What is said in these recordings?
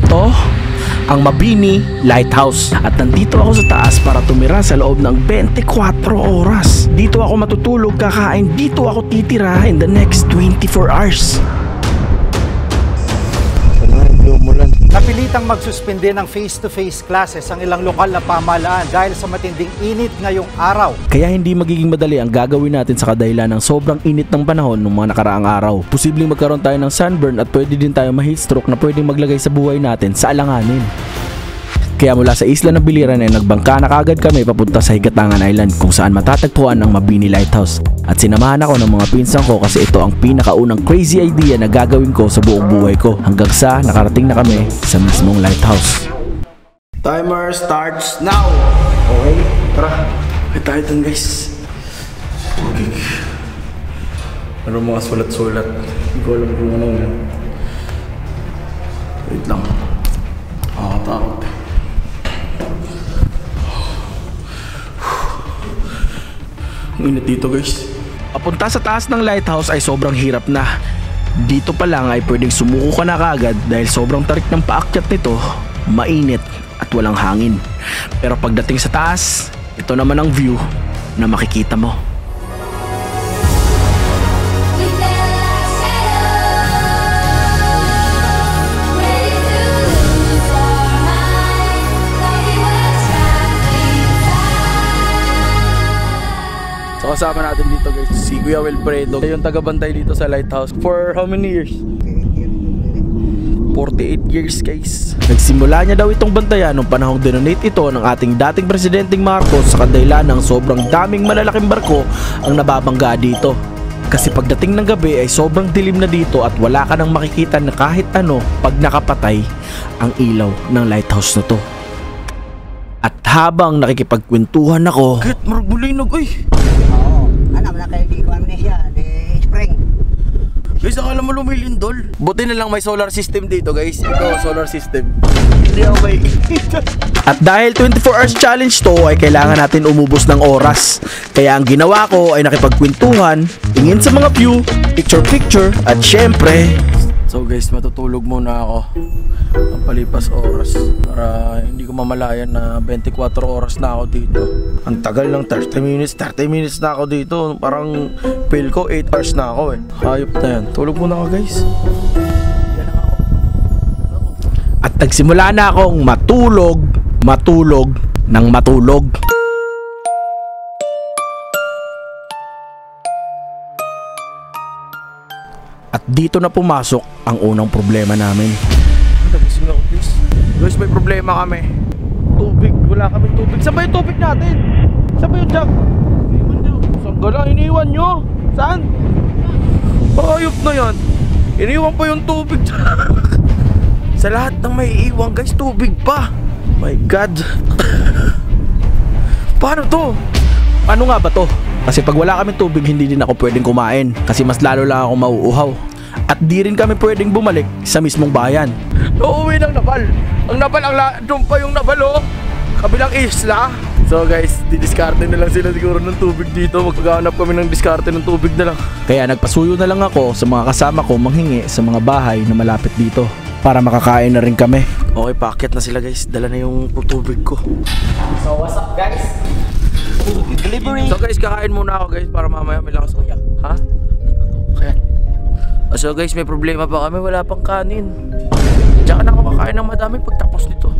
Ito ang Mabini Lighthouse at nandito ako sa taas para tumira sa loob ng 24 oras. Dito ako matutulog, kakain, dito ako titira in the next 24 hours. Napilitang magsuspende ng face-to-face classes ang ilang lokal na pamahalaan dahil sa matinding init ngayong araw. Kaya hindi magiging madali ang gagawin natin sa kadahilan ng sobrang init ng panahon ng mga nakaraang araw. Posibleng magkaroon tayo ng sunburn at pwede din tayo ma-heatstroke na pwedeng maglagay sa buhay natin sa alanganin. Kaya mula sa isla ng Biliran ay nagbangka na kagad kami papunta sa Higatangan Island kung saan matatagpuan ang Mabini Lighthouse. At sinamahan ako ng mga pinsan ko kasi ito ang pinakaunang crazy idea na gagawin ko sa buong buhay ko hanggang sa nakarating na kami sa mismong lighthouse. Timer starts now! Okay, tara. May tayo dun guys. Okay. Meron mga sulat-sulat. Hindi ko alam kung ano yun. Wait lang. Nakakatakot eh. Ang init dito guys. Papunta sa taas ng lighthouse ay sobrang hirap na. Dito pa lang ay pwedeng sumuko ka na kaagad dahil sobrang tarik ng paakyat nito, mainit at walang hangin. Pero pagdating sa taas, ito naman ang view na makikita mo. So kasama natin dito guys, si Kuya Wilfredo. Yung tagabantay dito sa lighthouse. For how many years? 48 years guys. Nagsimula niya daw itong bantayan nung panahong dinonate ito ng ating dating presidenteng Marcos sa kadahilan ng sobrang daming malalaking barko ang nababangga dito. Kasi pagdating ng gabi ay sobrang dilim na dito at wala ka nang makikita na kahit ano pag nakapatay ang ilaw ng lighthouse na to. At habang nakikipagkwentuhan ako, Kit, maragbulinog ay! Oo, alam na kayo di ko amnesia, di spring. Guys, akala mo lumilindol. Buti na lang may solar system dito guys. Ito, solar system. Hindi ako may At dahil 24 hours challenge to, ay kailangan natin umubos ng oras. Kaya ang ginawa ko ay nakipagkwentuhan, tingin sa mga view, picture-picture, at syempre... So guys, matutulog muna ako ang palipas oras para hindi ko mamalayan na 24 oras na ako dito. Ang tagal ng 30 minutes na ako dito. Parang feel ko 8 hours na ako eh. Hayop na yan. Tulog muna ako guys. At nagsimula na akong matulog ng matulog. At dito na pumasok ang unang problema namin. Nagising ako guys. Guys, may problema kami. Tubig, wala kaming tubig. Saan ba yung tubig natin? Saan ba yung jug? Saan ka lang? Iniwan nyo? Saan? Ayop na yan. Iniwan pa yung tubig. Sa lahat ng may iwan guys, tubig pa. My God. Paano to? Ano nga ba to? Kasi pag wala kaming tubig, hindi din ako pwedeng kumain. Kasi mas lalo lang ako mauuhaw. At di rin kami pwedeng bumalik sa mismong bayan. Uuwi ng Napal. Ang Napal, doon pa yung Napal oh. Kabilang isla. So guys, didiskarte na lang sila siguro ng tubig dito. Magpaghanap kami ng diskarte ng tubig na lang. Kaya nagpasuyo na lang ako sa mga kasama ko manghingi sa mga bahay na malapit dito para makakain na rin kami. Okay, paakyat na sila guys. Dala na yung tubig ko. So what's up guys? Delivery. So guys, kakain muna ako guys para mamaya may lakas ko. Ha? Okay. So guys, may problema pa kami, wala pang kanin. Diyan na ako kakain ng madami pagtapos nito.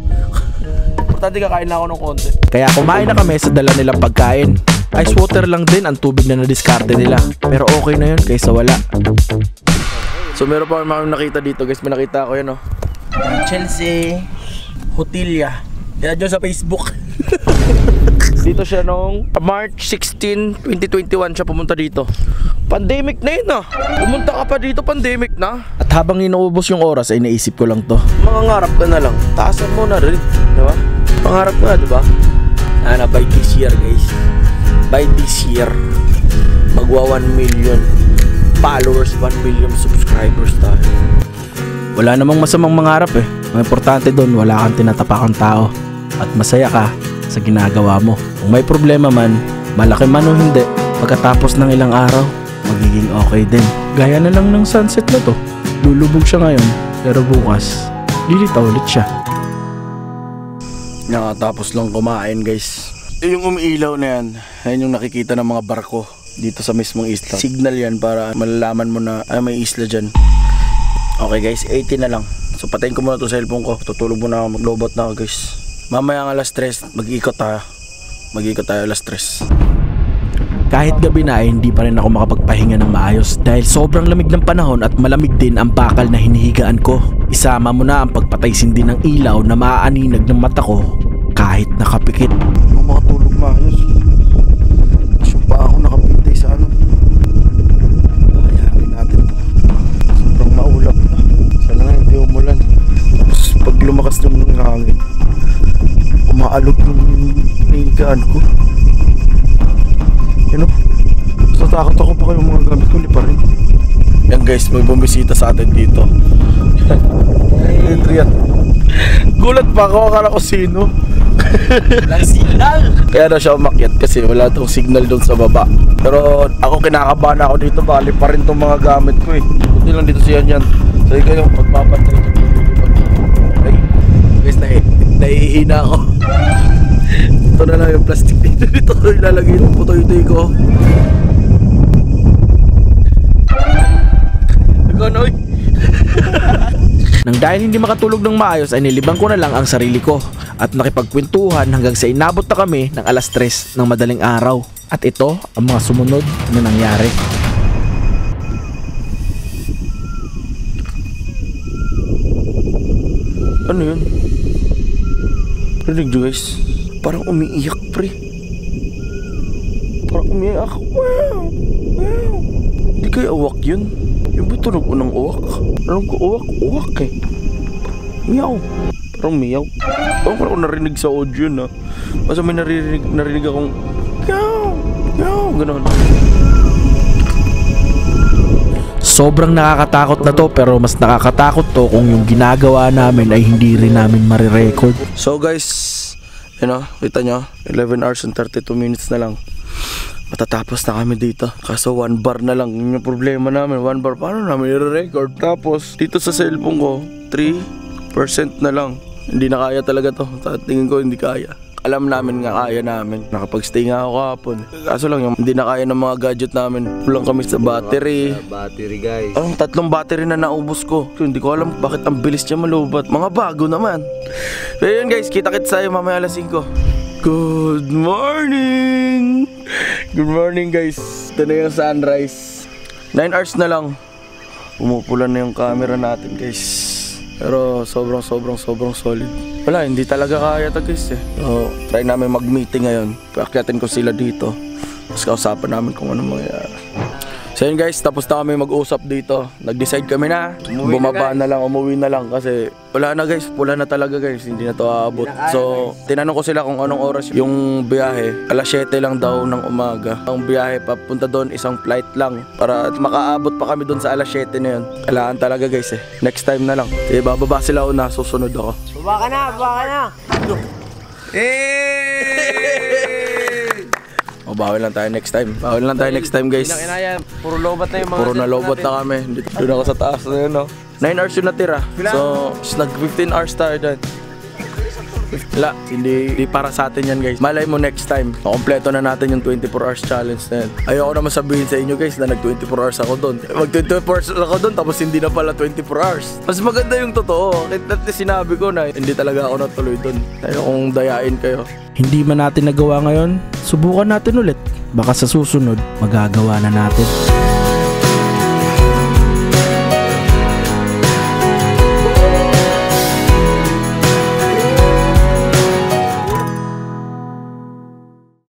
Importante kakain na ako ng konti. Kaya kumain na kami sa dala nilang pagkain. Ice water lang din ang tubig na nadiskarte nila. Pero okay na yun kaysa wala. So meron pa kami nakita dito guys, may nakita ako yan oh. Chelsea Hotelia. Yan dyan sa Facebook. Dito siya noong March 16, 2021 siya pumunta dito. Pandemic na yun ah. Pumunta ka pa dito, pandemic na. At habang inuubos yung oras ay naisip ko lang to. Mangangarap ka na lang, taasan mo na rin, diba? Pangarap ka, diba? By this year guys, by this year magwa 1 million followers, 1 million subscribers tayo. Wala namang masamang mangarap eh. Ang importante doon, wala kang tinatapakang tao at masaya ka sa ginagawa mo. Kung may problema man, malaki man o hindi, pagkatapos ng ilang araw, magiging okay din. Gaya na lang ng sunset na to. Lulubog siya ngayon, pero bukas, lilitaw ulit siya. Nakatapos lang kumain guys. Yung umiilaw na yan, yan yung nakikita ng mga barko dito sa mismong isla. Signal yan para malalaman mo na may isla dyan. Okay guys, 80 na lang. So patayin ko muna itong cellphone ko. Tutulog muna ako, maglobot na ako guys. Mamaya ang alas 3, mag-iikot tayo. Mag-iikot tayo alas 3. Kahit gabi na ay hindi pa rin ako makapagpahinga ng maayos dahil sobrang lamig ng panahon at malamig din ang bakal na hinihigaan ko. Isama mo na ang pagpatay sindi ng ilaw na maaaninag ng mata ko kahit nakapikit. Hindi makatulog maayos. Kasi pa ako nakapintay sa ano. Kakayanin natin to. Sobrang maulap na. Sana nga hindi umulan. Tapos pag lumakas yung hangin, umaalog yung hinihigaan ko. You know, natakot ako pa kayong mga gamit ko, pa rin. Yan guys, may bumisita sa atin dito. Adrian. Gulat pa ako, akala ko sino. Walang signal. Kaya na siya umakyat kasi wala tong signal doon sa baba. Pero ako kinakabahan ako dito, baka pa rin tong mga gamit ko eh. Hindi lang dito siya yan. So ikaw yung pagpapantay. Ay, guys, nahihina ako. Ito na lang yung plastic dito ko ilalagay yung putoy-toy ko. Naganoy. Nang dahil hindi makatulog ng maayos ay nilibang ko na lang ang sarili ko at nakipagkwentuhan hanggang sa inabot na kami ng alas 3 ng madaling araw. At ito ang mga sumunod na nangyari. Ano yun? Rinig nyo guys? Parang umiiyak pre. Parang umiiyak. Wow! Wow! Hindi kaya uwak yun? Yung ba tunog unang uwak? Anong ko uwak? Uwak eh. Meow. Parang meow. Parang narinig sa audio na. Basta may narinig akong meow! Meow! Ganon. Sobrang nakakatakot na to pero mas nakakatakot to kung yung ginagawa namin ay hindi rin namin marirecord. So guys, you know, kita nyo, 11 hours and 32 minutes na lang. Matatapos na kami dito. Kaso 1 bar na lang. Yung problema namin, 1 bar, paano namin i-record? Tapos, dito sa cellphone ko, 3% na lang. Hindi na kaya talaga to. Sa tingin ko, hindi kaya. Alam namin nga kaya namin. Nakapag-stay nga ako kahapon. Kaso lang yung hindi na kaya ng mga gadget namin. Kulang kami sa battery. Battery guys. Ang 3 battery na naubos ko. So, hindi ko alam bakit ang bilis niya malubat. Mga bago naman. So yun guys, kita-kits tayo mamaya alas 5. Good morning! Good morning guys. Ito na yung sunrise. 9 hours na lang. Pumupula na yung camera natin guys. Pero sobrang solid. Wala, hindi talaga kaya to guys eh. So, try namin mag-meeting ngayon. Paakyatin ko sila dito. Tapos kausapan namin kung ano mangyayari. So yun guys, tapos na kami mag-usap dito. Nag-decide kami na bumaba na lang, umuwi na lang. Kasi wala na guys, pula na talaga guys. Hindi na to aabot. So tinanong ko sila kung anong oras yung biyahe. Alas 7 lang daw ng umaga. Ang biyahe papunta doon, isang flight lang. Para makaabot pa kami doon sa alas 7 na yun. Kailangan talaga guys eh. Next time na lang. Sige, bababa sila una, susunod ako. Baba ka na. O, bawal lang tayo next time. Bawal lang tayo next time guys. Puro lobat na yung mga Puro na lobot na kami. Doon ako sa taas na yun, no? 9 hours yung natira. So, nag 15 hours tayo dyan. Wala, hindi para sa atin yan guys. Malay mo next time, makompleto na natin yung 24 hours challenge na yan. Ayoko naman sabihin sa inyo guys na nag 24 hours ako doon. Mag 24 hours ako doon tapos hindi na pala 24 hours. Mas maganda yung totoo. At sinabi ko na hindi talaga ako natuloy doon. Tayo kung dayain kayo. Hindi man natin nagawa ngayon, subukan natin ulit. Baka sa susunod, magagawa na natin.